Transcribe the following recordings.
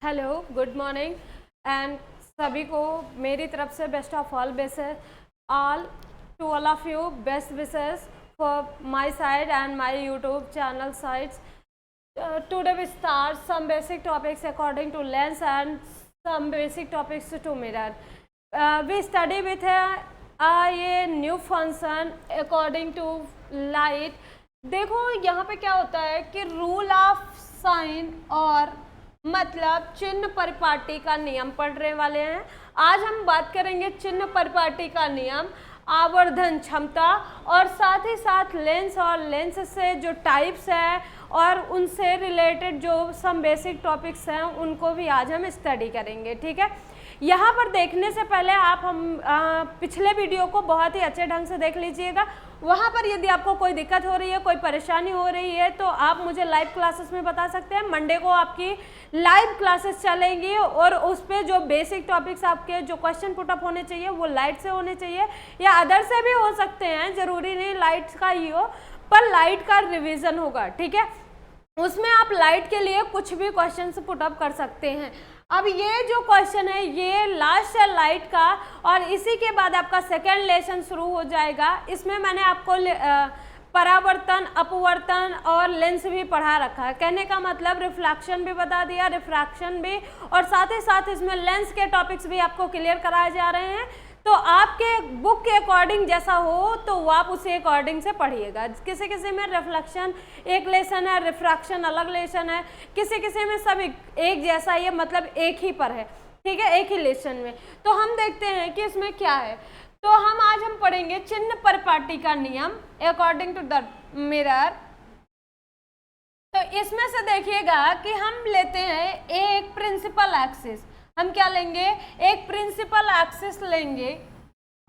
Hello, good morning and सभी को मेरी तरफ से best of all wishes all to all of you best wishes for my side and my YouTube channel sides. Today we start some basic topics according to lens and some basic topics to mirror. We study with a new function according to light. देखो यहाँ पे क्या होता है कि rule of sine और मतलब चिन्ह परिपाटी का नियम पढ़ने वाले हैं. आज हम बात करेंगे चिन्ह परिपाटी का नियम, आवर्धन क्षमता और साथ ही साथ लेंस और लेंस से जो टाइप्स हैं और उनसे रिलेटेड जो सम बेसिक टॉपिक्स हैं उनको भी आज हम स्टडी करेंगे. ठीक है, यहाँ पर देखने से पहले आप पिछले वीडियो को बहुत ही अच्छे ढंग से देख लीजिएगा. वहाँ पर यदि आपको कोई दिक्कत हो रही है, कोई परेशानी हो रही है तो आप मुझे लाइव क्लासेस में बता सकते हैं. मंडे को आपकी लाइव क्लासेस चलेंगी और उस पर जो बेसिक टॉपिक्स आपके जो क्वेश्चन पुटअप होने चाहिए वो लाइट से होने चाहिए या अदर से भी हो सकते हैं, ज़रूरी नहीं लाइट का ही हो, पर लाइट का रिविज़न होगा. ठीक है, उसमें आप लाइट के लिए कुछ भी क्वेश्चन पुटअप कर सकते हैं. अब ये जो क्वेश्चन है ये लास्ट है लाइट का और इसी के बाद आपका सेकेंड लेसन शुरू हो जाएगा. इसमें मैंने आपको परावर्तन, अपवर्तन और लेंस भी पढ़ा रखा है. कहने का मतलब रिफ्लेक्शन भी बता दिया, रिफ्रैक्शन भी, और साथ ही साथ इसमें लेंस के टॉपिक्स भी आपको क्लियर कराए जा रहे हैं. तो आपके बुक के अकॉर्डिंग जैसा हो तो वो आप उसी अकॉर्डिंग से पढ़िएगा. किसी किसी में रिफ्लेक्शन एक लेसन है, रिफ्रैक्शन अलग लेसन है, किसी किसी में सब एक जैसा ही है, मतलब एक ही पर है. ठीक है, एक ही लेसन में. तो हम देखते हैं कि इसमें क्या है. तो आज हम पढ़ेंगे चिन्ह परिपाटी का नियम अकॉर्डिंग टू द मिरर. तो इसमें से देखिएगा कि हम लेते हैं एक प्रिंसिपल एक्सिस. हम क्या लेंगे, एक प्रिंसिपल एक्सिस लेंगे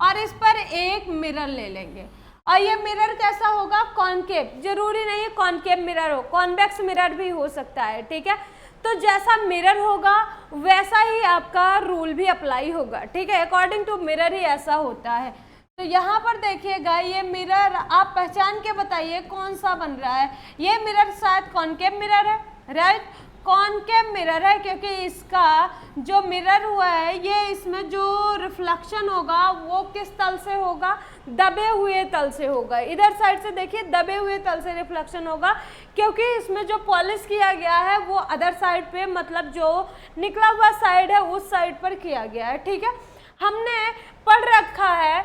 और इस पर एक मिरर ले लेंगे. और ये मिरर कैसा होगा, कॉनकेव. जरूरी नहीं है कॉनकेव मिरर हो, कॉन्वेक्स मिरर भी हो सकता है. ठीक है, तो जैसा मिरर होगा वैसा ही आपका रूल भी अप्लाई होगा. ठीक है, अकॉर्डिंग टू मिरर ही ऐसा होता है. तो यहाँ पर देखिएगा ये मिरर आप पहचान के बताइए कौन सा बन रहा है. ये मिरर शायद कॉनकेव मिरर है, राइट. कॉनकेव मिरर है क्योंकि इसका जो मिरर हुआ है ये इसमें जो रिफ्लेक्शन होगा वो किस तल से होगा, दबे हुए तल से होगा. इधर साइड से देखिए दबे हुए तल से रिफ्लेक्शन होगा क्योंकि इसमें जो पॉलिश किया गया है वो अदर साइड पे, मतलब जो निकला हुआ साइड है उस साइड पर किया गया है. ठीक है, हमने पढ़ रखा है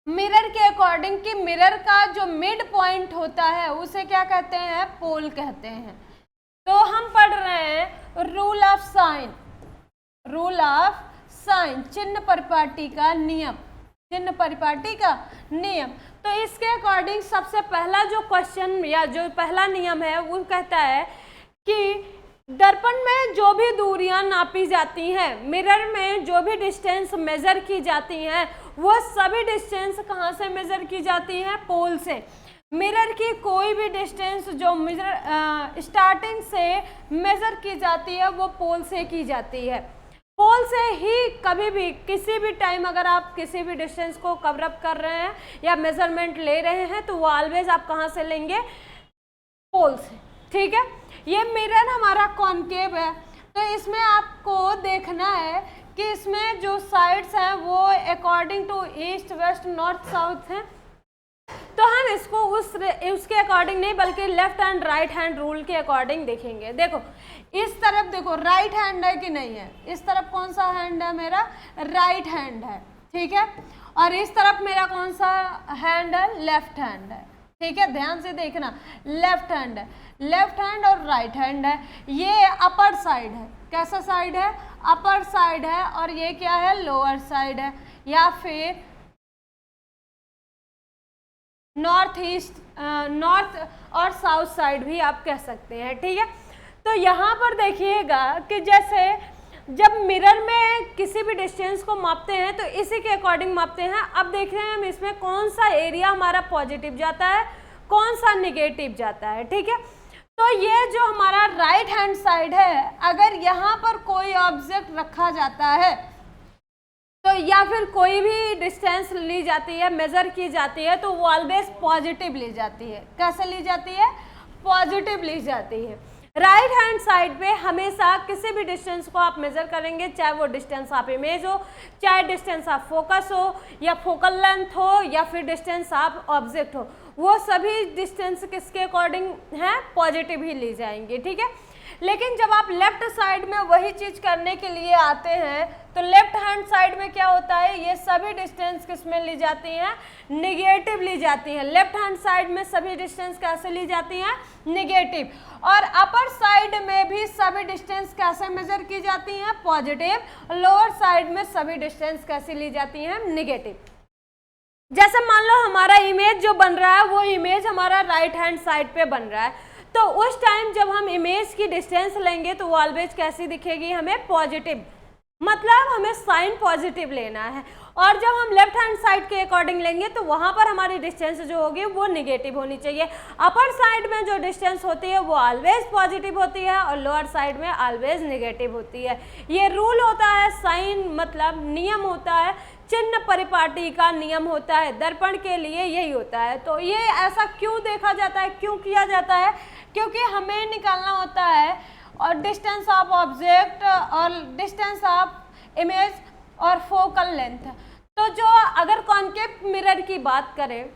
मिरर के अकॉर्डिंग कि मिरर का जो मिड पॉइंट होता है उसे क्या कहते हैं, पोल कहते हैं. तो हम पढ़ रहे हैं rule of sine, rule of sine, चिन्ह परिपाटी का नियम, चिन्ह परिपाटी का नियम. तो इसके अकॉर्डिंग सबसे पहला जो क्वेश्चन या जो पहला नियम है वो कहता है कि दर्पण में जो भी दूरियां नापी जाती हैं, मिरर में जो भी डिस्टेंस मेजर की जाती हैं, वो सभी डिस्टेंस कहाँ से मेजर की जाती है, पोल से. मिरर की कोई भी डिस्टेंस जो मिरर स्टार्टिंग से मेजर की जाती है वो पोल से की जाती है. पोल से ही कभी भी किसी भी टाइम अगर आप किसी भी डिस्टेंस को कवर अप कर रहे हैं या मेजरमेंट ले रहे हैं तो वो ऑलवेज आप कहाँ से लेंगे, पोल से. ठीक है, ये मिरर हमारा कॉनकेव है. तो इसमें आपको देखना है कि इसमें जो साइड्स हैं वो according to east, west, north, south हैं. तो हम इसको उसके अकॉर्डिंग नहीं बल्कि left hand right hand rule के अकॉर्डिंग देखेंगे. देखो इस तरफ देखो राइट हैंड है कि नहीं है, इस तरफ कौन सा हैंड है, मेरा राइट हैंड है. ठीक है, और इस तरफ मेरा कौन सा हैंड है, लेफ्ट हैंड है. ठीक है, ध्यान से देखना, लेफ्ट हैंड है, लेफ्ट हैंड और राइट हैंड है. ये अपर साइड है, कैसा साइड है, अपर साइड है, और ये क्या है, लोअर साइड है, या फिर नॉर्थ ईस्ट, नॉर्थ और साउथ साइड भी आप कह सकते हैं. ठीक है, तो यहाँ पर देखिएगा कि जैसे जब मिरर में किसी भी डिस्टेंस को मापते हैं तो इसी के अकॉर्डिंग मापते हैं. अब देख रहे हैं हम इसमें कौन सा एरिया हमारा पॉजिटिव जाता है, कौन सा निगेटिव जाता है. ठीक है, तो ये जो हमारा राइट हैंड साइड है, अगर यहाँ पर कोई ऑब्जेक्ट रखा जाता है तो या फिर कोई भी डिस्टेंस ली जाती है, मेजर की जाती है, तो वो ऑलवेज पॉजिटिव ली जाती है. कैसे ली जाती है, पॉजिटिव ली जाती है. राइट हैंड साइड पे हमेशा किसी भी डिस्टेंस को आप मेजर करेंगे, चाहे वो डिस्टेंस आप इमेज हो, चाहे डिस्टेंस आप फोकस हो, या फोकल लेंथ हो, या फिर डिस्टेंस आप ऑब्जेक्ट हो, वो सभी डिस्टेंस किसके अकॉर्डिंग हैं, पॉजिटिव ही ली जाएंगी, ठीक है। लेकिन जब आप लेफ्ट साइड में वही चीज करने के लिए आते हैं तो लेफ्ट हैंड साइड में क्या होता है, ये सभी डिस्टेंस किस में ली जाती हैं, निगेटिव ली जाती हैं। लेफ्ट हैंड साइड में सभी डिस्टेंस कैसे ली जाती हैं, निगेटिव। और अपर साइड में भी सभी डिस्टेंस कैसे मेजर की जाती हैं, पॉजिटिव। लोअर साइड में सभी डिस्टेंस कैसे ली जाती हैं, निगेटिव। जैसे मान लो हमारा इमेज जो बन रहा है वो इमेज हमारा राइट हैंड साइड पे बन रहा है, तो उस टाइम जब हम इमेज की डिस्टेंस लेंगे तो वो ऑलवेज कैसी दिखेगी, हमें पॉजिटिव, मतलब हमें साइन पॉजिटिव लेना है। और जब हम लेफ्ट हैंड साइड के अकॉर्डिंग लेंगे तो वहां पर हमारी डिस्टेंस जो होगी वो निगेटिव होनी चाहिए। अपर साइड में जो डिस्टेंस होती है वो ऑलवेज पॉजिटिव होती है और लोअर साइड में ऑलवेज निगेटिव होती है। ये रूल होता है, साइन मतलब नियम होता है, चिन्ह परिपाटी का नियम होता है, दर्पण के लिए यही होता है। तो ये ऐसा क्यों देखा जाता है, क्यों किया जाता है, क्योंकि हमें निकालना होता है और डिस्टेंस ऑफ ऑब्जेक्ट और डिस्टेंस ऑफ इमेज और फोकल लेंथ। तो जो अगर कॉन्केव मिरर की बात करें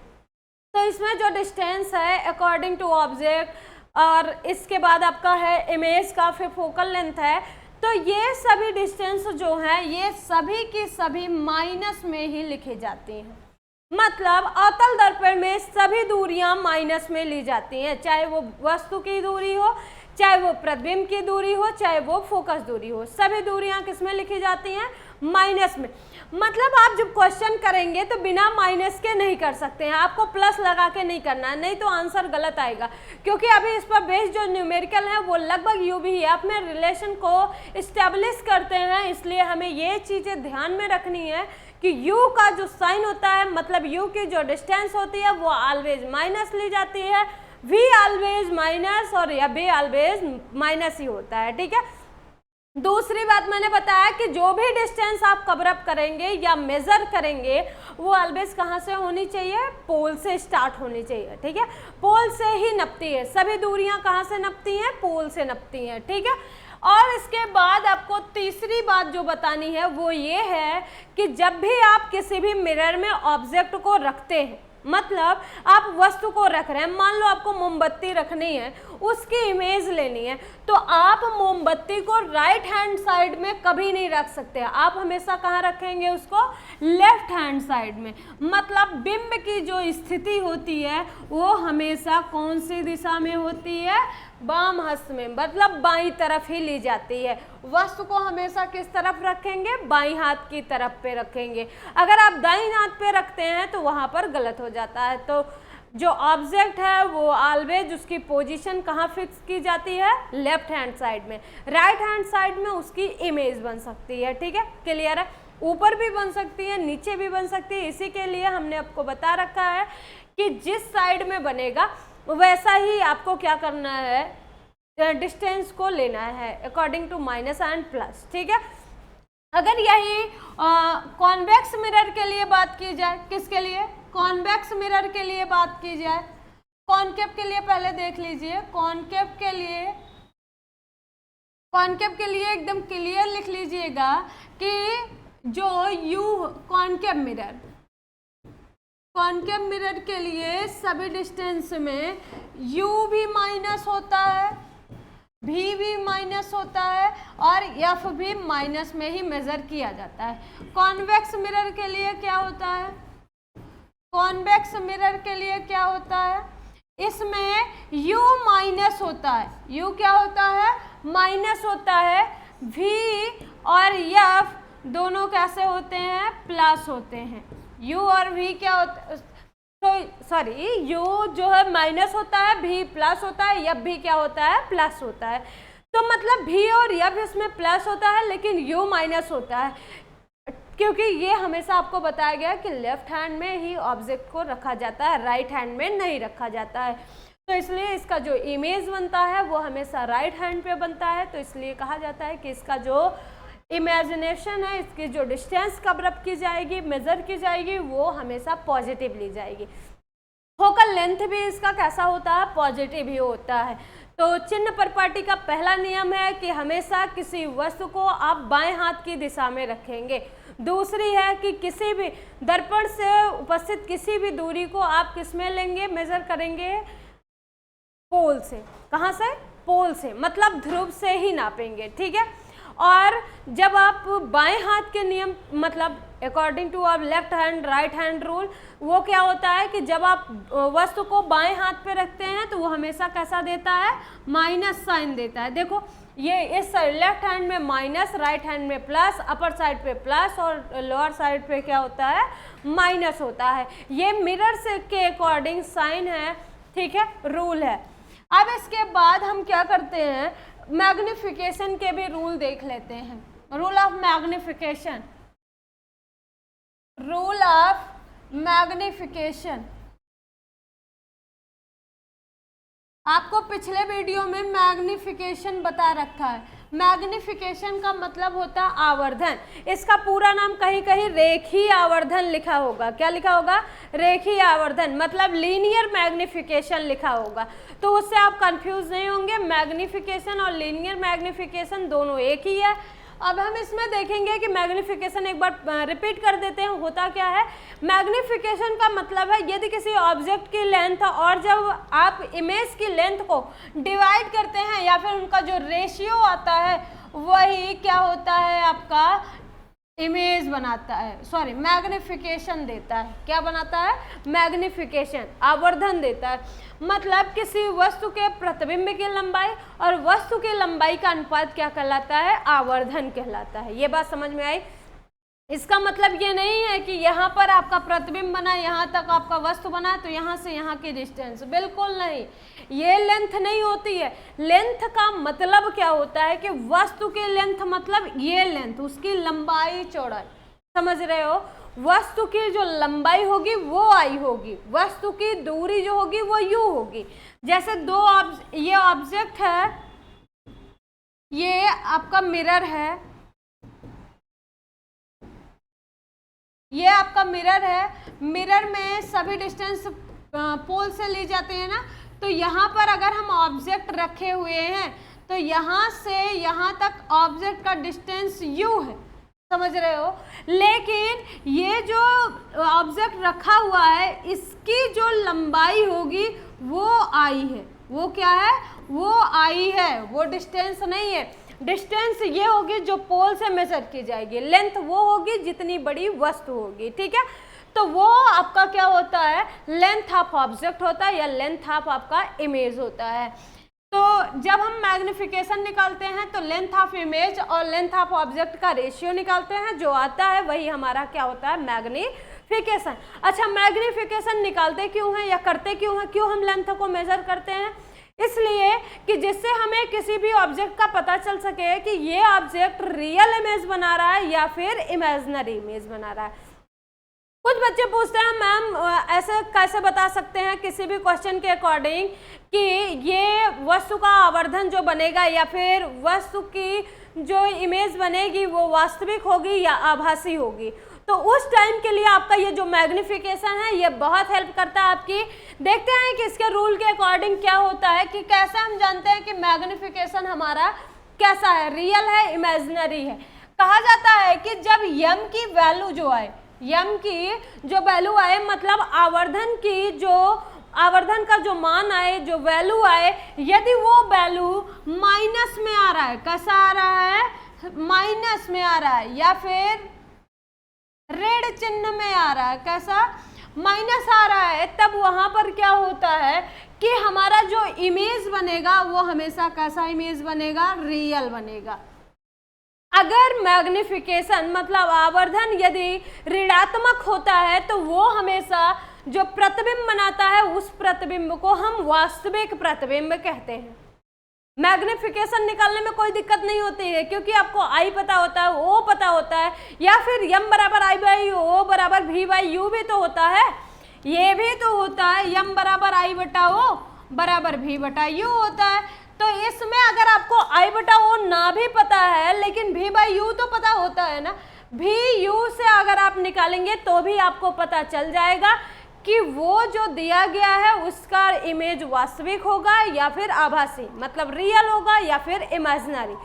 तो इसमें जो डिस्टेंस है अकॉर्डिंग टू ऑब्जेक्ट और इसके बाद आपका है इमेज का, फिर फोकल लेंथ है, तो ये सभी डिस्टेंस जो है ये सभी की सभी माइनस में ही लिखी जाती हैं। मतलब अवतल दर्पण में सभी दूरियां माइनस में ली जाती हैं, चाहे वो वस्तु की दूरी हो, चाहे वो प्रतिबिंब की दूरी हो, चाहे वो फोकस दूरी हो, सभी दूरियां किस में लिखी जाती हैं, माइनस में। मतलब आप जब क्वेश्चन करेंगे तो बिना माइनस के नहीं कर सकते हैं, आपको प्लस लगा के नहीं करना है, नहीं तो आंसर गलत आएगा। क्योंकि अभी इस पर बेस्ड जो न्यूमेरिकल है वो लगभग यू भी है, आप में रिलेशन को इस्टेब्लिश करते हैं, इसलिए हमें ये चीज़ें ध्यान में रखनी है कि u का जो साइन होता है, मतलब u की जो डिस्टेंस होती है वो ऑलवेज माइनस ली जाती है, v ऑलवेज माइनस और या b ऑलवेज माइनस ही होता है, ठीक है। दूसरी बात मैंने बताया कि जो भी डिस्टेंस आप कवर अप करेंगे या मेजर करेंगे वो ऑलवेज कहाँ से होनी चाहिए, पोल से स्टार्ट होनी चाहिए, ठीक है। पोल से ही नपती है, सभी दूरियां कहाँ से नपती हैं, पोल से नपती हैं, ठीक है। और इसके बाद आपको तीसरी बात जो बतानी है वो ये है कि जब भी आप किसी भी मिरर में ऑब्जेक्ट को रखते हैं, मतलब आप वस्तु को रख रहे हैं, मान लो आपको मोमबत्ती रखनी है, उसकी इमेज लेनी है, तो आप मोमबत्ती को राइट हैंड साइड में कभी नहीं रख सकते, आप हमेशा कहाँ रखेंगे उसको, लेफ्ट हैंड साइड में। मतलब बिंब की जो स्थिति होती है वो हमेशा कौन सी दिशा में होती है, बाम हस्त में, मतलब बाईं तरफ ही ली जाती है। वस्तु को हमेशा किस तरफ रखेंगे, बाईं हाथ की तरफ पे रखेंगे। अगर आप दाईं हाथ पे रखते हैं तो वहां पर गलत हो जाता है। तो जो ऑब्जेक्ट है वो ऑलवेज उसकी पोजीशन कहाँ फिक्स की जाती है, लेफ्ट हैंड साइड में। राइट हैंड साइड में उसकी इमेज बन सकती है, ठीक है, क्लियर है। ऊपर भी बन सकती है, नीचे भी बन सकती है। इसी के लिए हमने आपको बता रखा है कि जिस साइड में बनेगा वैसा ही आपको क्या करना है, डिस्टेंस को लेना है according to minus and plus, ठीक है। अगर यही कॉन्वेक्स मिरर के लिए बात की जाए, किसके लिए, कॉन्वेक्स मिरर के लिए बात की जाए, कॉनकेव के लिए पहले देख लीजिए। कॉनकेव के लिए एकदम क्लियर लिख लीजिएगा कि जो कॉनकेव मिरर के लिए सभी डिस्टेंस में u भी माइनस होता है, v भी माइनस होता है और f भी माइनस में ही मेजर किया जाता है। कॉन्वेक्स मिरर के लिए क्या होता है, कॉन्वेक्स मिरर के लिए क्या होता है, इसमें u माइनस होता है, u क्या होता है, माइनस होता है, v और f दोनों कैसे होते हैं, प्लस होते हैं। u और v क्या होता है, u जो है माइनस होता है, v प्लस होता है, f भी क्या होता है, प्लस होता है। तो मतलब v और f इसमें प्लस होता है लेकिन u माइनस होता है, क्योंकि ये हमेशा आपको बताया गया कि लेफ्ट हैंड में ही ऑब्जेक्ट को रखा जाता है, राइट हैंड में नहीं रखा जाता है। तो इसलिए इसका जो इमेज बनता है वो हमेशा राइट हैंड पे बनता है। तो इसलिए कहा जाता है कि इसका जो इमेजिनेशन है, इसकी जो डिस्टेंस कवर अप की जाएगी, मेजर की जाएगी, वो हमेशा पॉजिटिव ली जाएगी। फोकल लेंथ भी इसका कैसा होता है, पॉजिटिव ही होता है। तो चिन्ह प्रॉपर्टी का पहला नियम है कि हमेशा किसी वस्तु को आप बाएं हाथ की दिशा में रखेंगे। दूसरी है कि किसी भी दर्पण से उपस्थित किसी भी दूरी को आप किस में लेंगे, मेजर करेंगे, पोल से। कहाँ से? पोल से, मतलब ध्रुव से ही नापेंगे, ठीक है। और जब आप बाएं हाथ के नियम, मतलब अकॉर्डिंग टू आप left hand right hand rule, वो क्या होता है कि जब आप वस्तु को बाएं हाथ पे रखते हैं तो वो हमेशा कैसा देता है, माइनस साइन देता है। देखो ये इस साइड लेफ्ट हैंड में माइनस, राइट हैंड में प्लस, अपर साइड पे प्लस और लोअर साइड पे क्या होता है, माइनस होता है। ये मिरर से के अकॉर्डिंग साइन है, ठीक है, रूल है। अब इसके बाद हम क्या करते हैं, मैग्निफिकेशन के भी रूल देख लेते हैं। Rule of magnification, rule of magnification आपको पिछले वीडियो में मैग्निफिकेशन बता रखा है। मैग्निफिकेशन का मतलब होता है आवर्धन। इसका पूरा नाम कहीं कहीं रेखीय आवर्धन लिखा होगा। क्या लिखा होगा? रेखीय आवर्धन, मतलब लीनियर मैग्निफिकेशन लिखा होगा। तो उससे आप कंफ्यूज नहीं होंगे। मैग्निफिकेशन और लीनियर मैग्निफिकेशन दोनों एक ही है। अब हम इसमें देखेंगे कि मैग्निफिकेशन एक बार रिपीट कर देते हैं, होता क्या है। मैग्निफिकेशन का मतलब है यदि किसी ऑब्जेक्ट की लेंथ और जब आप इमेज की लेंथ को डिवाइड करते हैं या फिर उनका जो रेशियो आता है वही क्या होता है, आपका इमेज बनाता है, सॉरी मैग्निफिकेशन देता है। क्या बनाता है? मैग्निफिकेशन, आवर्धन देता है। मतलब किसी वस्तु के प्रतिबिंब की लंबाई और वस्तु की लंबाई का अनुपात क्या कहलाता है? आवर्धन कहलाता है। ये बात समझ में आई? इसका मतलब ये नहीं है कि यहाँ पर आपका प्रतिबिंब बना, यहाँ तक आपका वस्तु बना तो यहाँ से यहाँ की डिस्टेंस, बिल्कुल नहीं, ये लेंथ नहीं होती है। लेंथ का मतलब क्या होता है कि वस्तु की लेंथ मतलब ये लेंथ, उसकी लंबाई चौड़ाई, समझ रहे हो। वस्तु की जो लंबाई होगी वो आई होगी, वस्तु की दूरी जो होगी वो यू होगी। जैसे ये ऑब्जेक्ट है, ये आपका मिरर है, ये आपका मिरर है। मिरर में सभी डिस्टेंस पोल से ली जाते हैं ना। तो यहाँ पर अगर हम ऑब्जेक्ट रखे हुए हैं तो यहाँ से यहाँ तक ऑब्जेक्ट का डिस्टेंस u है, समझ रहे हो। लेकिन ये जो ऑब्जेक्ट रखा हुआ है इसकी जो लंबाई होगी वो i है। वो क्या है? वो i है, वो डिस्टेंस नहीं है। डिस्टेंस ये होगी जो पोल से मेजर की जाएगी, लेंथ वो होगी जितनी बड़ी वस्तु होगी, ठीक है। तो वो आपका क्या होता है? लेंथ ऑफ ऑब्जेक्ट होता है या लेंथ ऑफ आपका इमेज होता है। तो जब हम मैग्निफिकेशन निकालते हैं तो लेंथ ऑफ इमेज और लेंथ ऑफ ऑब्जेक्ट का रेशियो निकालते हैं, जो आता है वही हमारा क्या होता है? मैग्निफिकेशन। अच्छा, मैग्निफिकेशन निकालते क्यों हैं या करते क्यों हैं? क्यों हम लेंथ को मेजर करते हैं? इसलिए कि जिससे हमें किसी भी ऑब्जेक्ट का पता चल सके कि ये ऑब्जेक्ट रियल इमेज बना रहा है या फिर इमेजिनरी इमेज बना रहा है। कुछ बच्चे पूछते हैं मैम ऐसे कैसे बता सकते हैं किसी भी क्वेश्चन के अकॉर्डिंग कि ये वस्तु का आवर्धन जो बनेगा या फिर वस्तु की जो इमेज बनेगी वो वास्तविक होगी या आभासी होगी। तो उस टाइम के लिए आपका ये जो मैग्निफिकेशन है ये बहुत हेल्प करता है आपकी। देखते हैं कि इसके रूल के अकॉर्डिंग क्या होता है, कि कैसे हम जानते हैं कि मैग्निफिकेशन हमारा कैसा है, रियल है, इमेजिनरी है। कहा जाता है कि जब यम की वैल्यू जो आए, यम की जो वैल्यू आए मतलब आवर्धन का जो मान आए, जो वैल्यू आए, यदि वो वैल्यू माइनस में आ रहा है, कैसा आ रहा है? माइनस में आ रहा है, या फिर ऋण चिन्ह में आ रहा है, कैसा? माइनस आ रहा है, तब वहां पर क्या होता है कि हमारा जो इमेज बनेगा वो हमेशा कैसा इमेज बनेगा? रियल बनेगा। अगर मैग्निफिकेशन मतलब आवर्धन यदि ऋणात्मक होता है तो वो हमेशा जो प्रतिबिंब बनाता है उस प्रतिबिंब को हम वास्तविक प्रतिबिंब कहते हैं। मैग्निफिकेशन निकालने में कोई दिक्कत नहीं होती है क्योंकि आपको आई पता होता है, ओ पता होता है, या फिर यम बराबर आई बाई ओ बराबर भी बाई यू भी तो होता है, ये भी तो होता है, यम बराबर आई बटा ओ बराबर भी बटा यू होता है। तो इसमें अगर आपको आई बटा ओ ना भी पता है लेकिन भी बाई यू तो पता होता है ना, भी यू से अगर आप निकालेंगे तो भी आपको पता चल जाएगा कि वो जो दिया गया है उसका इमेज वास्तविक होगा या फिर आभासी, मतलब रियल होगा या फिर इमेजिनरी।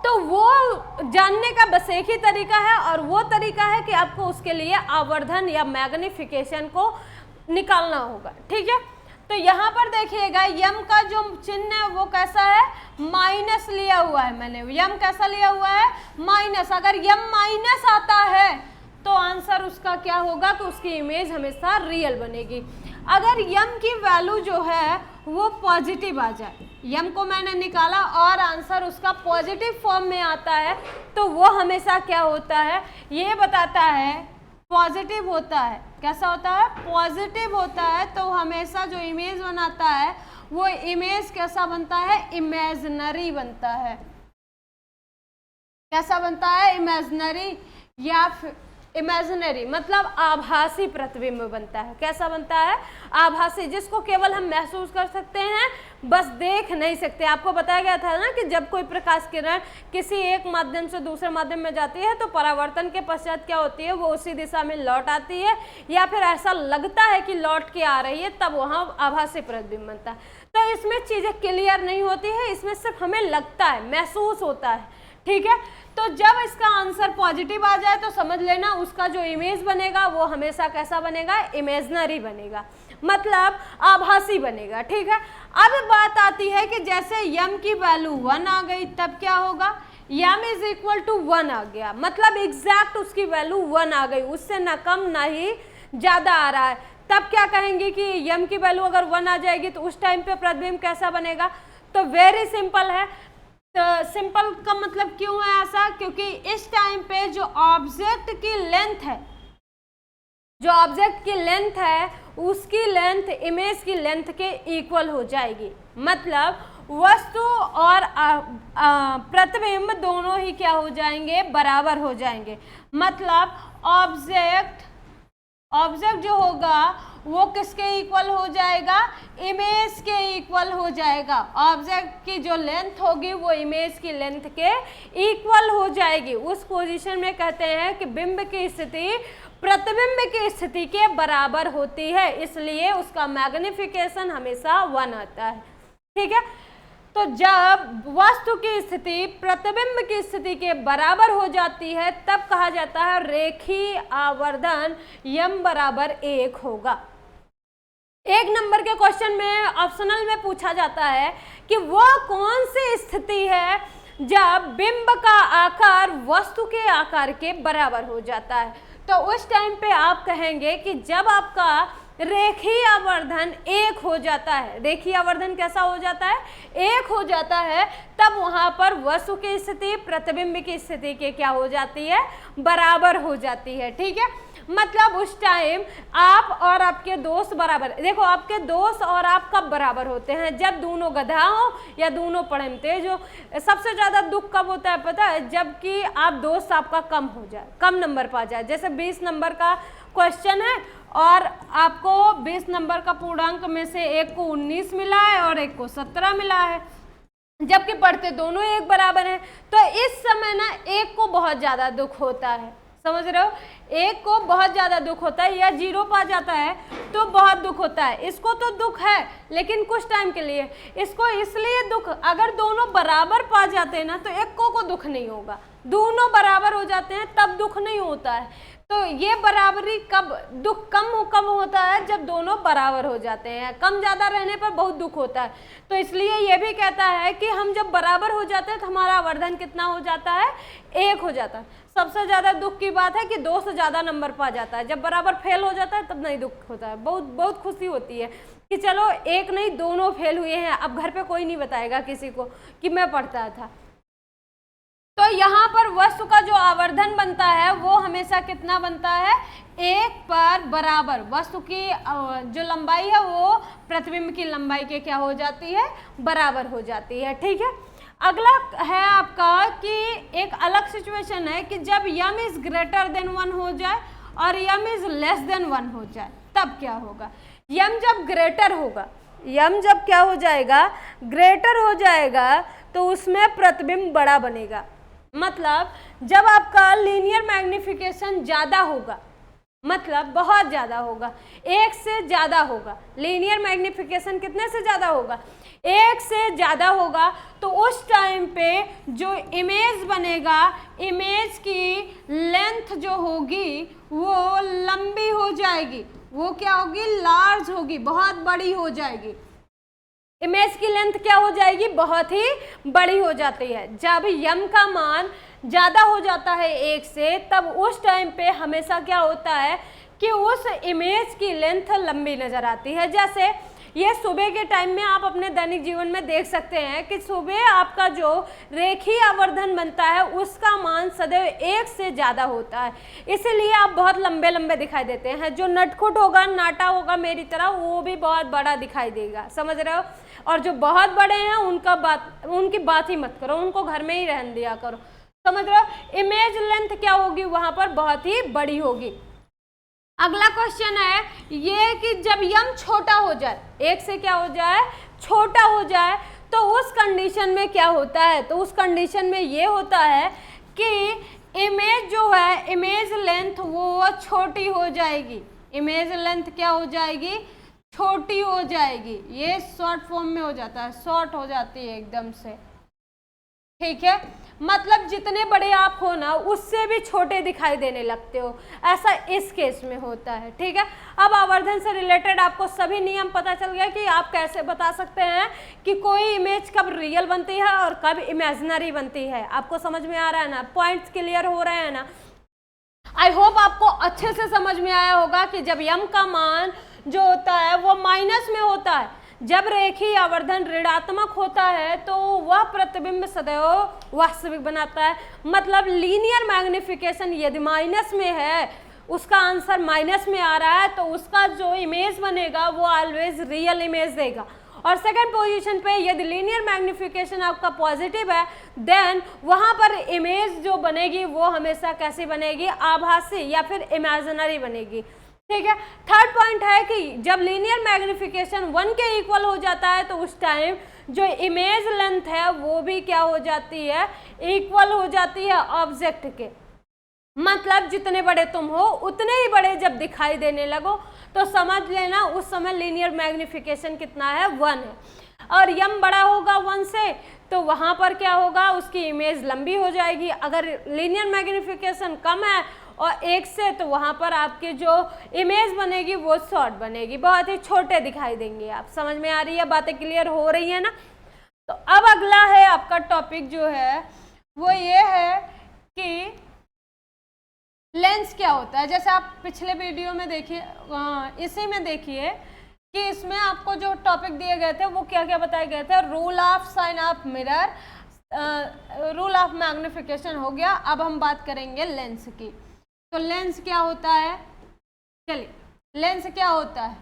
तो वो जानने का बस एक ही तरीका है, और वो तरीका है कि आपको उसके लिए आवर्धन या मैग्निफिकेशन को निकालना होगा। ठीक है, तो यहाँ पर देखिएगा यम का जो चिन्ह है वो कैसा है, माइनस लिया हुआ है मैंने। यम कैसा लिया हुआ है, माइनस। अगर यम माइनस आता है तो आंसर उसका क्या होगा, तो उसकी इमेज हमेशा रियल बनेगी। अगर यम की वैल्यू जो है वो पॉजिटिव आ जाए, यम को मैंने निकाला और आंसर उसका पॉजिटिव फॉर्म में आता है, तो वो हमेशा क्या होता है, ये बताता है पॉजिटिव होता है। कैसा होता है, पॉजिटिव होता है। तो हमेशा जो इमेज बनाता है वो इमेज कैसा बनता है, इमेजिनरी बनता है। कैसा बनता है, इमेजिनरी या इमेजिनरी, मतलब आभासी प्रतिबिंब बनता है। कैसा बनता है, आभासी, जिसको केवल हम महसूस कर सकते हैं, बस देख नहीं सकते। आपको बताया गया था ना कि जब कोई प्रकाश किरण किसी एक माध्यम से दूसरे माध्यम में जाती है तो परावर्तन के पश्चात क्या होती है, वो उसी दिशा में लौट आती है, या फिर ऐसा लगता है कि लौट के आ रही है, तब वहाँ आभासी प्रतिबिंब बनता है। तो इसमें चीज़ें क्लियर नहीं होती है, इसमें सिर्फ हमें लगता है, महसूस होता है। ठीक है, तो जब इसका आंसर पॉजिटिव आ जाए तो समझ लेना उसका जो इमेज बनेगा वो हमेशा कैसा बनेगा, इमेजिनरी बनेगा, मतलब आभासी बनेगा। ठीक है, अब बात आती है कि जैसे यम की वैल्यू 1 आ गई तब क्या होगा, यम इज इक्वल टू 1 आ गया, मतलब एग्जैक्ट उसकी वैल्यू 1 आ गई, उससे ना कम ना ही ज़्यादा आ रहा है। तब क्या कहेंगे कि यम की वैल्यू अगर 1 आ जाएगी तो उस टाइम पे प्रतिबिंब कैसा बनेगा। तो वेरी सिंपल है। तो सिंपल का मतलब क्यों है ऐसा, क्योंकि इस टाइम पे जो ऑब्जेक्ट की लेंथ है, जो ऑब्जेक्ट की लेंथ है उसकी लेंथ इमेज की लेंथ के इक्वल हो जाएगी। मतलब वस्तु और प्रतिबिंब दोनों ही क्या हो जाएंगे, बराबर हो जाएंगे। मतलब ऑब्जेक्ट जो होगा वो किसके इक्वल हो जाएगा, इमेज के इक्वल हो जाएगा। ऑब्जेक्ट की जो लेंथ होगी वो इमेज की लेंथ के इक्वल हो जाएगी। उस पोजीशन में कहते हैं कि बिंब की स्थिति प्रतिबिंब की स्थिति के बराबर होती है, इसलिए उसका मैग्निफिकेशन हमेशा 1 आता है। ठीक है, तो जब वस्तु की स्थिति प्रतिबिंब की स्थिति के बराबर हो जाती है तब कहा जाता है रेखीय आवर्धन यम बराबर 1 होगा। 1 नंबर के क्वेश्चन में ऑप्शनल में पूछा जाता है कि वो कौन सी स्थिति है जब बिंब का आकार वस्तु के आकार के बराबर हो जाता है। तो उस टाइम पे आप कहेंगे कि जब आपका रेखीय आवर्धन 1 हो जाता है। रेखीय आवर्धन कैसा हो जाता है, 1 हो जाता है, तब वहां पर वस्तु की स्थिति प्रतिबिंब की स्थिति के क्या हो जाती है, बराबर हो जाती है। ठीक है, मतलब उस टाइम आप और आपके दोस्त बराबर, देखो आपके दोस्त और आप कब बराबर होते हैं, जब दोनों गधा हो या दोनों पढ़े में तेज हो। सबसे ज्यादा दुख कब होता है पता है, जबकि आप दोस्त आपका कम हो जाए, कम नंबर पा जाए। जैसे 20 नंबर का क्वेश्चन है और आपको 20 नंबर का पूर्णांक में से एक को 19 मिला है और एक को 17 मिला है, जबकि पढ़ते दोनों एक बराबर हैं। तो इस समय ना एक को बहुत ज्यादा दुख होता है, समझ रहे हो, एक को बहुत ज्यादा दुख होता है, या 0 पा जाता है तो बहुत दुख होता है। इसको तो दुख है लेकिन कुछ टाइम के लिए, इसको इसलिए दुख, अगर दोनों बराबर पा जाते हैं ना तो एक को दुख नहीं होगा, दोनों बराबर हो जाते हैं तब दुख नहीं होता है। तो ये बराबरी कब, दुख कम होता है जब दोनों बराबर हो जाते हैं, कम ज्यादा रहने पर बहुत दुख होता है। तो इसलिए ये भी कहता है कि हम जब बराबर हो जाते हैं तो हमारा आवर्धन कितना हो जाता है, 1 हो जाता है। सबसे ज्यादा दुख की बात है कि 2 से ज्यादा नंबर पा जाता है, जब बराबर फेल हो जाता है तब नहीं दुख होता है, बहुत खुशी होती है कि चलो एक नहीं दोनों फेल हुए हैं। अब घर पे कोई नहीं बताएगा किसी को कि मैं पढ़ता था। तो यहाँ पर वस्तु का जो आवर्धन बनता है वो हमेशा कितना बनता है, 1 पर बराबर। वस्तु की जो लंबाई है वो प्रतिबिंब की लंबाई के क्या हो जाती है, बराबर हो जाती है। ठीक है, अगला है आपका कि एक अलग सिचुएशन है कि जब यम इज ग्रेटर देन 1 हो जाए और यम इज लेस देन 1 हो जाए तब क्या होगा। यम जब ग्रेटर होगा, यम जब क्या हो जाएगा, ग्रेटर हो जाएगा, तो उसमें प्रतिबिंब बड़ा बनेगा। मतलब जब आपका लीनियर मैग्निफिकेशन ज्यादा होगा, मतलब बहुत ज़्यादा होगा, एक से ज़्यादा होगा। लीनियर मैग्निफिकेशन कितने से ज़्यादा होगा? एक से ज़्यादा होगा। तो उस टाइम पे जो इमेज बनेगा, इमेज की लेंथ जो होगी वो लंबी हो जाएगी, वो क्या होगी? लार्ज होगी, बहुत बड़ी हो जाएगी। इमेज की लेंथ क्या हो जाएगी? बहुत ही बड़ी हो जाती है। जब यम का मान ज़्यादा हो जाता है एक से, तब उस टाइम पे हमेशा क्या होता है कि उस इमेज की लेंथ लंबी नज़र आती है। जैसे ये सुबह के टाइम में आप अपने दैनिक जीवन में देख सकते हैं कि सुबह आपका जो रेखीय आवर्धन बनता है उसका मान सदैव एक से ज़्यादा होता है, इसीलिए आप बहुत लंबे लंबे दिखाई देते हैं। जो नटखुट होगा, नाटा होगा मेरी तरह, वो भी बहुत बड़ा दिखाई देगा, समझ रहे हो? और जो बहुत बड़े हैं उनकी बात ही मत करो, उनको घर में ही रहने दिया करो, समझ रहे हो? इमेज लेंथ क्या होगी वहां पर? बहुत ही बड़ी होगी। अगला क्वेश्चन है ये कि जब यम छोटा हो जाए, एक से क्या हो जाए? छोटा हो जाए, तो उस कंडीशन में क्या होता है? तो उस कंडीशन में ये होता है कि इमेज जो है, इमेज लेंथ वो छोटी हो जाएगी। इमेज लेंथ क्या हो जाएगी? छोटी हो जाएगी। ये शॉर्ट फॉर्म में हो जाता है, शॉर्ट हो जाती है एकदम से, ठीक है? मतलब जितने बड़े आप हो ना, उससे भी छोटे दिखाई देने लगते हो, ऐसा इस केस में होता है, ठीक है? अब आवर्धन से रिलेटेड आपको सभी नियम पता चल गया कि आप कैसे बता सकते हैं कि कोई इमेज कब रियल बनती है और कब इमेजिनरी बनती है। आपको समझ में आ रहा है ना? पॉइंट्स क्लियर हो रहे हैं ना? आई होप आपको अच्छे से समझ में आया होगा कि जब यम का मान जो होता है वो माइनस में होता है, जब रेखीय आवर्धन ऋणात्मक होता है, तो वह प्रतिबिंब सदैव वास्तविक बनाता है। मतलब लीनियर मैग्निफिकेशन यदि माइनस में है, उसका आंसर माइनस में आ रहा है, तो उसका जो इमेज बनेगा वो ऑलवेज रियल इमेज देगा। और सेकंड पोजीशन पे यदि लीनियर मैग्निफिकेशन आपका पॉजिटिव है, देन वहां पर इमेज जो बनेगी वो हमेशा कैसी बनेगी? आभासी या फिर इमेजिनरी बनेगी, ठीक है? थर्ड पॉइंट है कि जब लीनियर मैग्निफिकेशन 1 के इक्वल हो जाता है, तो उस टाइम जो इमेज लेंथ है वो भी क्या हो जाती है? इक्वल हो जाती है ऑब्जेक्ट के। मतलब जितने बड़े तुम हो उतने ही बड़े जब दिखाई देने लगो, तो समझ लेना उस समय लीनियर मैग्निफिकेशन कितना है? 1 है। और यम बड़ा होगा 1 से, तो वहां पर क्या होगा? उसकी इमेज लंबी हो जाएगी। अगर लीनियर मैग्निफिकेशन कम है और 1 से, तो वहां पर आपकी जो इमेज बनेगी वो शॉर्ट बनेगी, बहुत ही छोटे दिखाई देंगे। आप समझ में आ रही है? बातें क्लियर हो रही है ना? तो अब अगला है आपका टॉपिक जो है वो ये है कि लेंस क्या होता है। जैसे आप पिछले वीडियो में देखिए, इसी में देखिए कि इसमें आपको जो टॉपिक दिए गए थे वो क्या क्या बताए गए थे? Rule of sine of mirror, rule of magnification हो गया। अब हम बात करेंगे लेंस की। तो लेंस क्या होता है? चलिए, लेंस क्या होता है?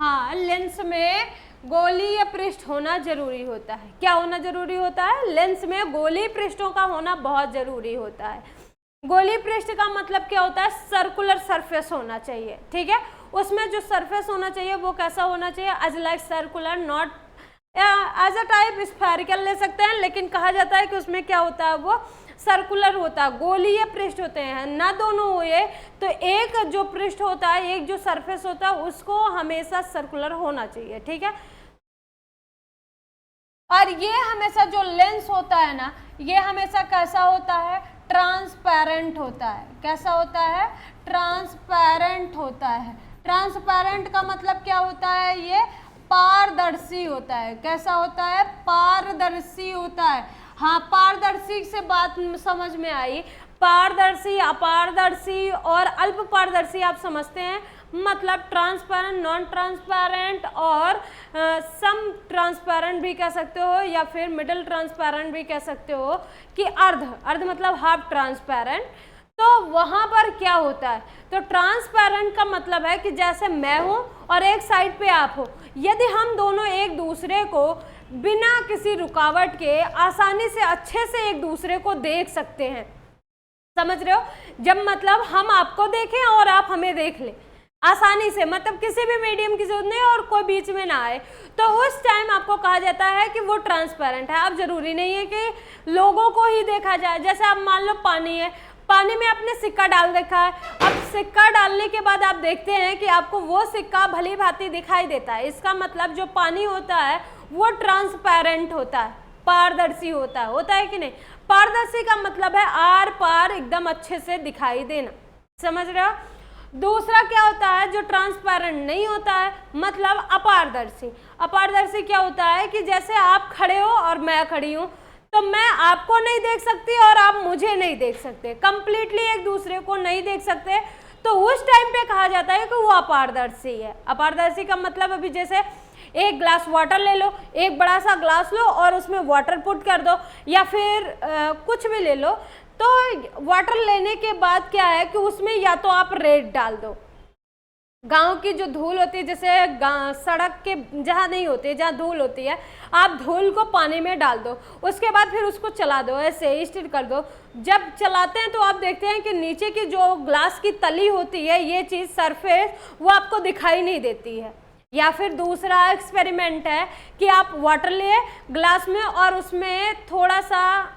हाँ, लेंस में गोलीय पृष्ठ होना जरूरी होता है। क्या होना जरूरी होता है? लेंस में गोलीय पृष्ठों का होना बहुत जरूरी होता है। गोलीय पृष्ठ का मतलब क्या होता है? सर्कुलर सरफेस होना चाहिए, ठीक है? उसमें जो सरफेस होना चाहिए वो कैसा होना चाहिए? As like circular, not as a type spherical ले सकते हैं, लेकिन कहा जाता है कि उसमें क्या होता है? वो सर्कुलर होता है। गोलीय पृष्ठ होते हैं ना, दोनों हुए तो एक जो पृष्ठ होता है, एक जो सरफेस होता है, उसको हमेशा सर्कुलर होना चाहिए, ठीक है? और ये हमेशा जो लेंस होता है ना, ये हमेशा कैसा होता है? ट्रांसपेरेंट होता है। कैसा होता है? ट्रांसपेरेंट होता है। ट्रांसपेरेंट का मतलब क्या होता है? ये पारदर्शी होता है। कैसा होता है? पारदर्शी होता है। हाँ, पारदर्शी से बात समझ में आई। पारदर्शी, अपारदर्शी और अल्प पारदर्शी आप समझते हैं। मतलब ट्रांसपेरेंट, नॉन ट्रांसपेरेंट और सम ट्रांसपेरेंट भी कह सकते हो, या फिर मिडल ट्रांसपेरेंट भी कह सकते हो, कि अर्ध मतलब हाफ ट्रांसपेरेंट। तो वहां पर क्या होता है? तो ट्रांसपेरेंट का मतलब है कि जैसे मैं हूं और एक साइड पे आप हो, यदि हम दोनों एक दूसरे को बिना किसी रुकावट के आसानी से अच्छे से एक दूसरे को देख सकते हैं, समझ रहे हो? जब मतलब हम आपको देखें और आप हमें देख लें आसानी से, मतलब किसी भी मीडियम की जरूरत नहीं और कोई बीच में ना आए, तो उस टाइम आपको कहा जाता है कि वो ट्रांसपेरेंट है। अब जरूरी नहीं है कि लोगों को ही देखा जाए। जैसे आप मान लो पानी है, पानी में आपने सिक्का डाल देखा है, अब सिक्का डालने के बाद आप देखते हैं कि आपको वो सिक्का भली भांति दिखाई देता है। इसका मतलब जो पानी होता है वो ट्रांसपेरेंट होता है, पारदर्शी होता है कि नहीं। पारदर्शी का मतलब है आर पार एकदम अच्छे से दिखाई देना, समझ रहे हो। दूसरा क्या होता है, जो ट्रांसपेरेंट नहीं होता है, मतलब अपारदर्शी। अपारदर्शी क्या होता है कि जैसे आप खड़े हो और मैं खड़ी हूं, तो मैं आपको नहीं देख सकती और आप मुझे नहीं देख सकते, कंप्लीटली एक दूसरे को नहीं देख सकते, तो उस टाइम पे कहा जाता है कि वो अपारदर्शी है। अपारदर्शी का मतलब अभी जैसे एक ग्लास वाटर ले लो, एक बड़ा सा ग्लास लो और उसमें वाटर पुट कर दो, या फिर कुछ भी ले लो, तो वाटर लेने के बाद क्या है कि उसमें या तो आप रेत डाल दो, गांव की जो धूल होती है, जैसे सड़क के जहाँ नहीं होती है, जहाँ धूल होती है, आप धूल को पानी में डाल दो, उसके बाद फिर उसको चला दो, ऐसे स्टिर कर दो। जब चलाते हैं तो आप देखते हैं कि नीचे की जो ग्लास की तली होती है, ये चीज़ सरफेस, वो आपको दिखाई नहीं देती है। या फिर दूसरा एक्सपेरिमेंट है कि आप वाटर लिए ग्लास में और उसमें थोड़ा सा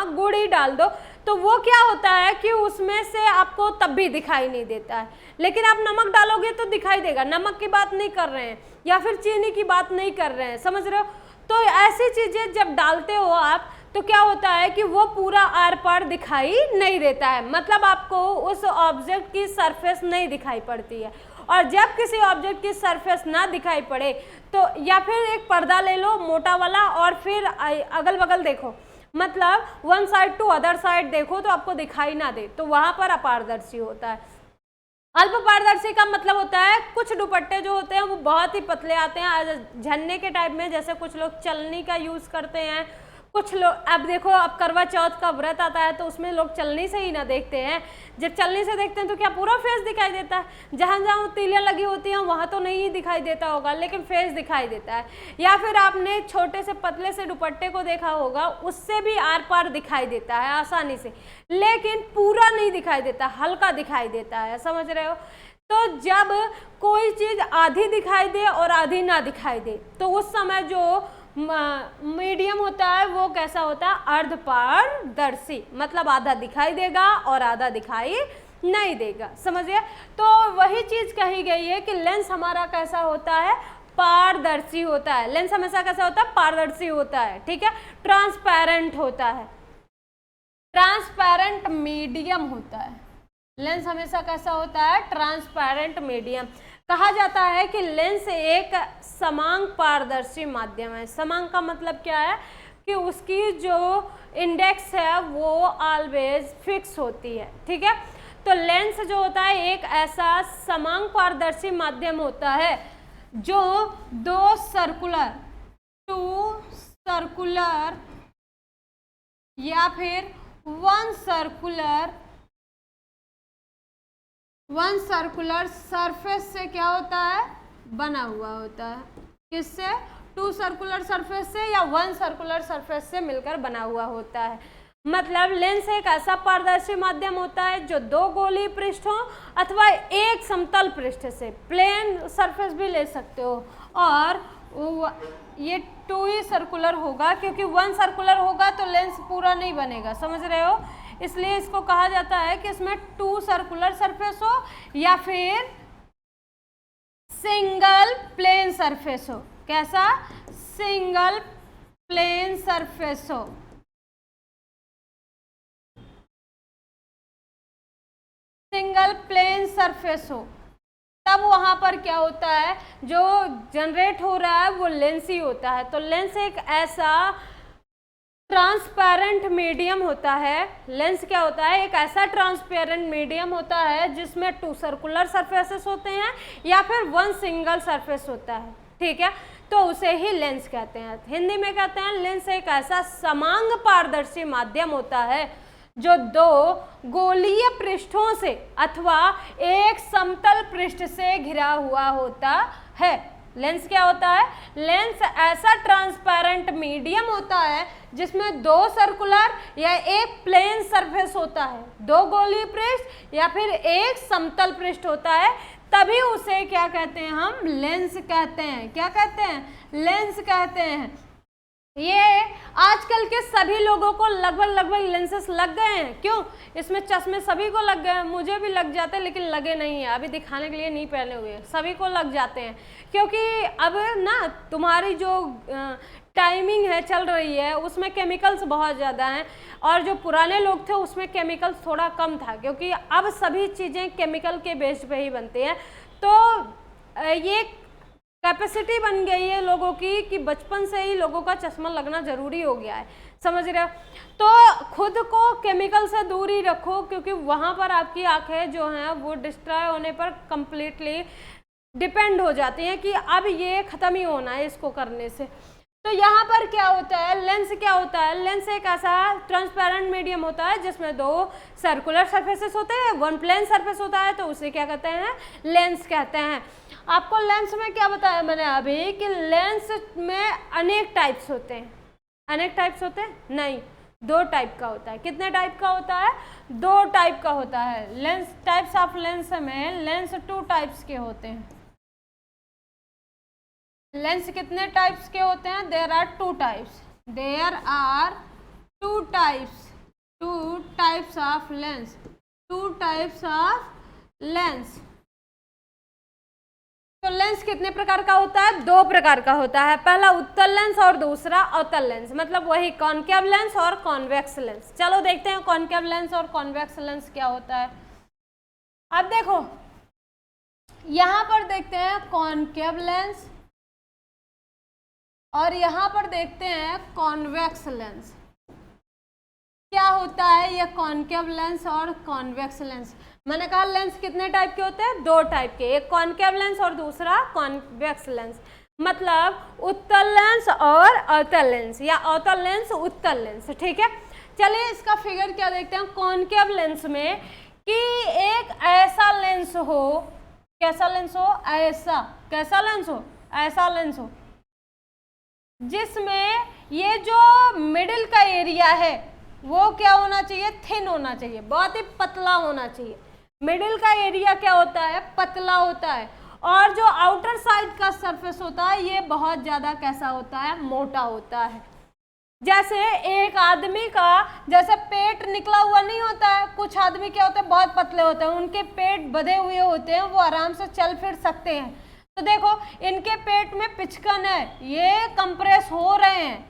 गुड़ ही डाल दो, तो वो क्या होता है कि उसमें से आपको तब भी दिखाई नहीं देता है, लेकिन आप नमक डालोगे तो दिखाई देगा। नमक की बात नहीं कर रहे हैं, या फिर चीनी की बात नहीं कर रहे हैं, समझ रहे हो। तो ऐसी चीजें जब डालते हो आप, तो क्या होता है कि वो पूरा आर पार दिखाई नहीं देता है, मतलब आपको उस ऑब्जेक्ट की सरफेस नहीं दिखाई पड़ती है। और जब किसी ऑब्जेक्ट की सरफेस ना दिखाई पड़े, तो या फिर एक पर्दा ले लो मोटा वाला और फिर अगल बगल देखो, मतलब one side to other side देखो तो आपको दिखाई ना दे, तो वहां पर अपारदर्शी होता है। अल्प पारदर्शी का मतलब होता है कुछ दुपट्टे जो होते हैं वो बहुत ही पतले आते हैं, झरने के टाइप में, जैसे कुछ लोग चलनी का यूज करते हैं, कुछ लोग, अब देखो अब करवा चौथ का व्रत आता है तो उसमें लोग चलनी से ही ना देखते हैं, जब चलनी से देखते हैं तो क्या पूरा फेस दिखाई देता है, जहाँ जहाँ तीलियाँ लगी होती हैं वहाँ तो नहीं दिखाई देता होगा, लेकिन फेस दिखाई देता है। या फिर आपने छोटे से पतले से दुपट्टे को देखा होगा, उससे भी आर पार दिखाई देता है आसानी से, लेकिन पूरा नहीं दिखाई देता, हल्का दिखाई देता है, समझ रहे हो। तो जब कोई चीज़ आधी दिखाई दे और आधी ना दिखाई दे, तो उस समय जो मीडियम होता है वो कैसा होता है, अर्धपारदर्शी, मतलब आधा दिखाई देगा और आधा दिखाई नहीं देगा, समझिए। तो वही चीज कही गई है कि लेंस हमारा कैसा होता है, पारदर्शी होता है। लेंस हमेशा कैसा होता है, पारदर्शी होता है, ठीक है, ट्रांसपेरेंट होता है, ट्रांसपेरेंट मीडियम होता है। लेंस हमेशा कैसा होता है, ट्रांसपेरेंट मीडियम। कहा जाता है कि लेंस एक समांग पारदर्शी माध्यम है। समांग का मतलब क्या है कि उसकी जो इंडेक्स है वो ऑलवेज फिक्स होती है, ठीक है। तो लेंस जो होता है एक ऐसा समांग पारदर्शी माध्यम होता है जो दो सर्कुलर, टू सर्कुलर या फिर वन सर्कुलर सरफेस से क्या होता है, बना हुआ होता है। किससे, टू सर्कुलर सरफेस से या वन सर्कुलर सरफेस से मिलकर बना हुआ होता है। मतलब लेंस एक ऐसा पारदर्शी माध्यम होता है जो दो गोलीय पृष्ठों अथवा एक समतल पृष्ठ से, प्लेन सरफेस भी ले सकते हो, और ये टू ही सर्कुलर होगा, क्योंकि वन सर्कुलर होगा तो लेंस पूरा नहीं बनेगा, समझ रहे हो। इसलिए इसको कहा जाता है कि इसमें टू सर्कुलर सरफेस हो या फिर सिंगल प्लेन सरफेस हो। कैसा, सिंगल प्लेन सरफेस हो, सिंगल प्लेन सरफेस हो, तब वहां पर क्या होता है, जो जनरेट हो रहा है वो लेंस ही होता है। तो लेंस एक ऐसा ट्रांसपेरेंट मीडियम होता है। लेंस क्या होता है, एक ऐसा ट्रांसपेरेंट मीडियम होता है जिसमें टू सर्कुलर सरफेसेस होते हैं या फिर वन सिंगल सरफेस होता है, ठीक है, तो उसे ही लेंस कहते हैं। हिंदी में कहते हैं लेंस एक ऐसा समांग पारदर्शी माध्यम होता है जो दो गोलीय पृष्ठों से अथवा एक समतल पृष्ठ से घिरा हुआ होता है। लेंस क्या होता है, लेंस ऐसा ट्रांसपेरेंट मीडियम होता है जिसमें दो सर्कुलर या एक प्लेन सरफेस होता है, दो गोलीय पृष्ठ या फिर एक समतल पृष्ठ होता है, तभी उसे क्या कहते हैं, हम लेंस कहते हैं। क्या कहते हैं, लेंस कहते हैं। ये आजकल के सभी लोगों को लगभग लेंसेस लग गए हैं। क्यों? इसमें चश्मे सभी को लग गए हैं, मुझे भी लग जाते हैं लेकिन लगे नहीं है, अभी दिखाने के लिए नहीं पहने हुए, सभी को लग जाते हैं। क्योंकि अब ना तुम्हारी जो टाइमिंग है चल रही है उसमें केमिकल्स बहुत ज़्यादा हैं, और जो पुराने लोग थे उसमें केमिकल्स थोड़ा कम था, क्योंकि अब सभी चीज़ें केमिकल के बेस पे ही बनती हैं। तो ये कैपेसिटी बन गई है लोगों की कि बचपन से ही लोगों का चश्मा लगना ज़रूरी हो गया है, समझ रहे हो? तो खुद को केमिकल से दूर ही रखो, क्योंकि वहाँ पर आपकी आंखें जो हैं वो डिस्ट्रॉय होने पर कम्प्लीटली डिपेंड हो जाती हैं कि अब ये ख़त्म ही होना है इसको करने से। तो यहाँ पर क्या होता है, लेंस क्या होता है? लेंस एक ऐसा ट्रांसपेरेंट मीडियम होता है जिसमें दो सर्कुलर सरफेसेस होते हैं, वन प्लेन सरफेस होता है, तो उसे क्या कहते हैं? लेंस कहते हैं। आपको लेंस में क्या बताया मैंने अभी कि लेंस में अनेक टाइप्स होते हैं। अनेक टाइप्स होते हैं? नहीं, दो टाइप का होता है। कितने टाइप का होता है? दो टाइप का होता है। लेंस टाइप्स ऑफ लेंस में लेंस टू टाइप्स के होते हैं। लेंस कितने टाइप्स के होते हैं? There are two types. There are two types of lens. Two types of lens. तो लेंस कितने प्रकार का होता है? दो प्रकार का होता है। पहला उत्तल लेंस और दूसरा अवतल लेंस, मतलब वही कॉनकेव लेंस और कॉन्वेक्स लेंस। चलो देखते हैं कॉनकेव लेंस और कॉन्वेक्स लेंस क्या होता है। अब देखो यहां पर देखते हैं कॉनकेव लेंस और यहां पर देखते हैं कॉन्वेक्स लेंस। क्या होता है ये कॉनकेव लेंस और कॉन्वेक्स लेंस? मैंने कहा लेंस कितने टाइप के होते हैं? दो टाइप के, एक कॉनकेव लेंस और दूसरा कॉन्वेक्स लेंस। मतलब उत्तल लेंस और अवतल लेंस, या अवतल लेंस उत्तल लेंस। ठीक है, चलिए इसका फिगर क्या देखते हैं। कॉनकेव लेंस में कि एक ऐसा लेंस हो, कैसा लेंस हो? ऐसा। कैसा लेंस हो? ऐसा लेंस हो जिसमें ये जो मिडिल का एरिया है वो क्या होना चाहिए? थिन होना चाहिए, बहुत ही पतला होना चाहिए। मिडिल का एरिया क्या होता है? पतला होता है। और जो आउटर साइड का सरफेस होता है ये बहुत ज्यादा कैसा होता है? मोटा होता है। जैसे एक आदमी का जैसे पेट निकला हुआ नहीं होता है, कुछ आदमी क्या होते हैं? बहुत पतले होते हैं, उनके पेट बंधे हुए होते हैं, वो आराम से चल फिर सकते हैं। तो देखो इनके पेट में पिचकन है, ये कंप्रेस हो रहे हैं।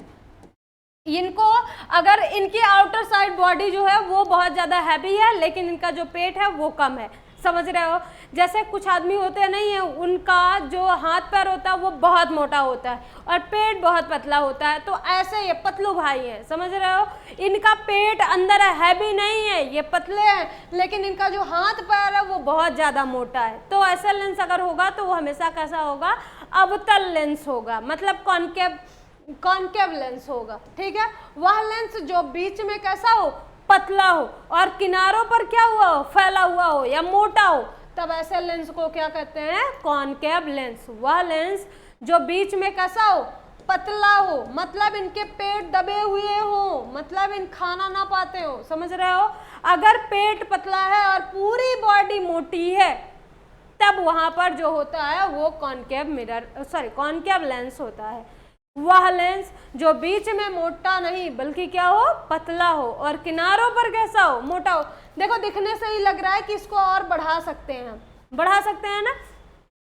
इनको अगर इनकी आउटर साइड बॉडी जो है वो बहुत ज़्यादा हैवी है, लेकिन इनका जो पेट है वो कम है, समझ रहे हो? जैसे कुछ आदमी होते नहीं है, उनका जो हाथ पैर होता है वो बहुत मोटा होता है और पेट बहुत पतला होता है। तो ऐसे ये पतलू भाई हैं, समझ रहे हो? इनका पेट अंदर है, हैवी नहीं है, ये पतले हैं, लेकिन इनका जो हाथ पैर है वो बहुत ज़्यादा मोटा है। तो ऐसा लेंस अगर होगा तो वो हमेशा कैसा होगा? अवतल लेंस होगा, मतलब कॉनकेव लेंस होगा। ठीक है, वह लेंस जो बीच में कैसा हो? पतला हो, और किनारों पर क्या हुआ हो? फैला हुआ हो या मोटा हो, तब ऐसे लेंस को क्या कहते हैं? Concave lens. वह लेंस जो बीच में कैसा हो? पतला हो, मतलब इनके पेट दबे हुए हो, मतलब इन खाना ना पाते हो, समझ रहे हो? अगर पेट पतला है और पूरी बॉडी मोटी है तब वहां पर जो होता है वो कॉनकेव लेंस होता है। वह लेंस जो बीच में मोटा नहीं बल्कि क्या हो? पतला हो, और किनारों पर कैसा हो? मोटा हो। देखो दिखने से ही लग रहा है कि इसको और बढ़ा सकते हैं, बढ़ा सकते हैं ना?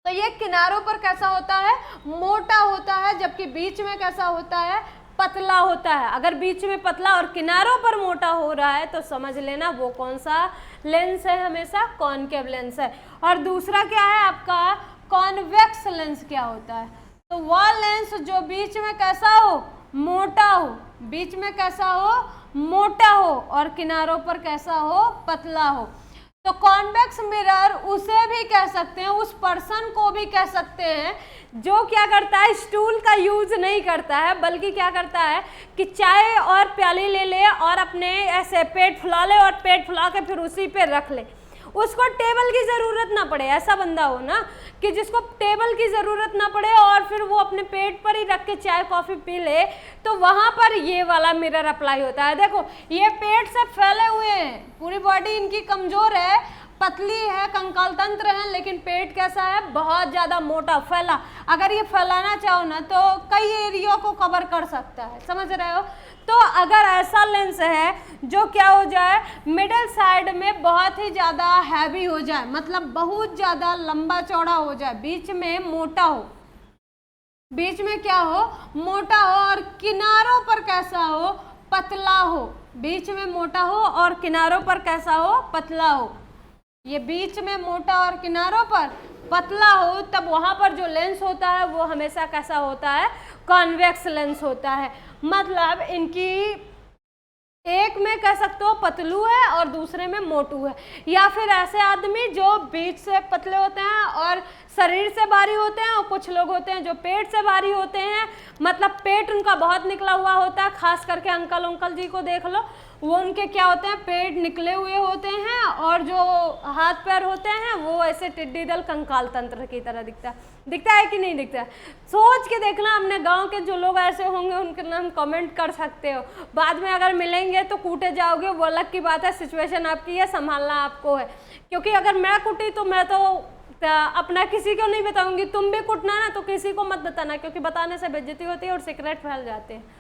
तो ये किनारों पर कैसा होता है? मोटा होता है, जबकि बीच में कैसा होता है? पतला होता है। अगर बीच में पतला और किनारों पर मोटा हो रहा है तो समझ लेना वो कौन सा लेंस है? हमेशा कॉनकेव लेंस है। और दूसरा क्या है आपका? कॉन्वेक्स लेंस क्या होता है? तो वह लेंस जो बीच में कैसा हो? मोटा हो, बीच में कैसा हो? मोटा हो, और किनारों पर कैसा हो? पतला हो। तो कॉन्वेक्स मिरर उसे भी कह सकते हैं, उस पर्सन को भी कह सकते हैं जो क्या करता है? स्टूल का यूज नहीं करता है, बल्कि क्या करता है कि चाय और प्याली ले ले और अपने ऐसे पेट फुला ले और पेट फुला के फिर उसी पे रख ले, उसको टेबल की ज़रूरत ना पड़े। ऐसा बंदा हो ना कि जिसको टेबल की ज़रूरत ना पड़े और फिर वो अपने पेट पर ही रख के चाय कॉफ़ी पी ले, तो वहाँ पर ये वाला मिरर अप्लाई होता है। देखो ये पेट से फैले हुए हैं, पूरी बॉडी इनकी कमज़ोर है, पतली है, कंकाल तंत्र है, लेकिन पेट कैसा है, बहुत ज़्यादा मोटा फैला। अगर ये फैलाना चाहो ना तो कई एरिया को कवर कर सकता है, समझ रहे हो। तो अगर ऐसा लेंस है जो क्या हो जाए, मिडल साइड में बहुत ही ज़्यादा हैवी हो जाए, मतलब बहुत ज़्यादा लंबा चौड़ा हो जाए, बीच में मोटा हो, बीच में क्या हो, मोटा हो, और किनारों पर कैसा हो, पतला हो। बीच में मोटा हो और किनारों पर कैसा हो, पतला हो। ये बीच में मोटा और किनारों पर पतला हो, तब वहाँ पर जो लेंस होता है वो हमेशा कैसा होता है, कॉन्वेक्स लेंस होता है। मतलब इनकी एक में कह सकते हो पतलू है और दूसरे में मोटू है। या फिर ऐसे आदमी जो बीच से पतले होते हैं और शरीर से भारी होते हैं, और कुछ लोग होते हैं जो पेट से भारी होते हैं, मतलब पेट उनका बहुत निकला हुआ होता है। खास करके अंकल जी को देख लो, वो उनके क्या होते हैं, पेट निकले हुए होते हैं, और जो हाथ पैर होते हैं वो ऐसे टिड्डी दल कंकाल तंत्र की तरह दिखता है कि नहीं दिखता है। सोच के देखना, अपने गांव के जो लोग ऐसे होंगे उनके नाम कमेंट कर सकते हो। बाद में अगर मिलेंगे तो कूटे जाओगे, वो अलग की बात है, सिचुएशन आपकी है, संभालना आपको है। क्योंकि अगर मैं कुटी तो मैं तो अपना किसी को नहीं बताऊंगी, तुम भी कुटना ना तो किसी को मत बताना, क्योंकि बताने से बेइज्जती होती है और सीक्रेट फैल जाते हैं।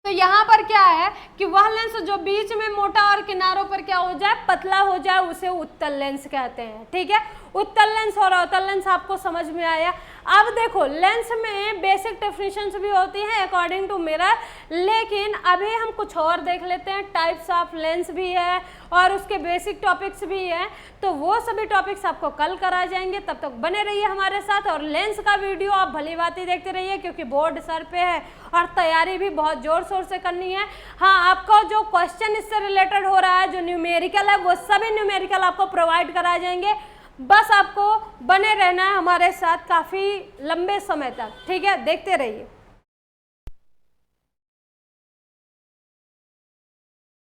तो यहाँ पर क्या है कि वह लेंस जो बीच में मोटा और किनारों पर क्या हो जाए, पतला हो जाए, उसे उत्तल लेंस कहते हैं। ठीक है, उत्तल लेंस और अवतल लेंस आपको समझ में आया। अब देखो, लेंस में बेसिक डेफिनेशंस भी होती हैं अकॉर्डिंग टू मिरर, लेकिन अभी हम कुछ और देख लेते हैं। टाइप्स ऑफ लेंस भी है और उसके बेसिक टॉपिक्स भी हैं, तो वो सभी टॉपिक्स आपको कल कराए जाएंगे। तब तक बने रहिए हमारे साथ, और लेंस का वीडियो आप भली बात ही देखते रहिए, क्योंकि बोर्ड सर पे है और तैयारी भी बहुत जोर शोर से करनी है। हाँ, आपको जो क्वेश्चन इससे रिलेटेड हो रहा है, जो न्यूमेरिकल है, वो सभी न्यूमेरिकल आपको प्रोवाइड कराए जाएंगे। बस आपको बने रहना है हमारे साथ काफ़ी लंबे समय तक। ठीक है, देखते रहिए।